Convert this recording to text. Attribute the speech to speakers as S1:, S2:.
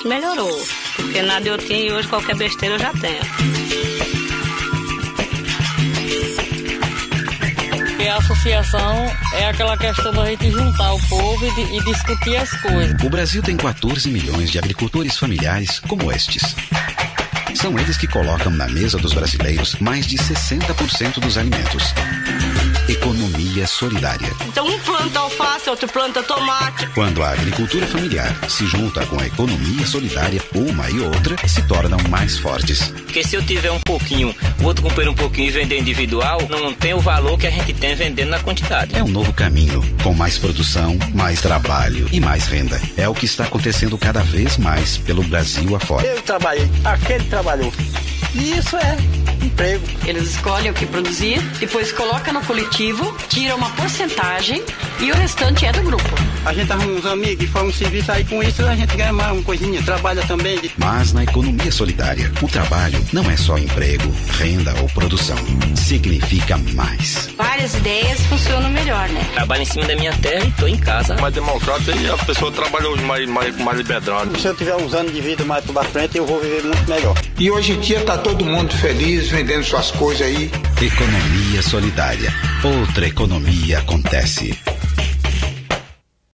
S1: Melhorou, porque nada eu tinha e hoje qualquer besteira eu já tenho.
S2: E a associação é aquela questão da gente juntar o povo e discutir as coisas.
S3: O Brasil tem 14 milhões de agricultores familiares como estes. São eles que colocam na mesa dos brasileiros mais de 60% dos alimentos. Economia solidária.
S1: Então um planta alface, outro planta tomate.
S3: Quando a agricultura familiar se junta com a economia solidária, uma e outra se tornam mais fortes.
S4: Porque se eu tiver um pouquinho, o outro comprar um pouquinho e vender individual, não tem o valor que a gente tem vendendo na quantidade.
S3: É um novo caminho, com mais produção, mais trabalho e mais renda. É o que está acontecendo cada vez mais pelo Brasil afora.
S5: Eu trabalhei, aquele trabalhou. E isso é emprego.
S6: Eles escolhem o que produzir, depois coloca no coletivo, tira uma porcentagem e o restante é do grupo.
S5: A gente arruma uns amigos e faz um serviço aí, com isso a gente ganha mais uma coisinha, trabalha também.
S3: Mas na economia solidária, o trabalho não é só emprego, renda ou produção. Significa mais.
S1: Várias ideias funcionam melhor, né?
S4: Trabalho em cima da minha terra e tô em casa.
S7: Mais democrático e a pessoa trabalha mais liberdade.
S5: Se eu tiver uns anos de vida mais pra frente, eu vou viver muito melhor.
S8: E hoje em dia tá todo mundo feliz, vendendo suas coisas aí.
S3: Economia solidária. Outra economia acontece.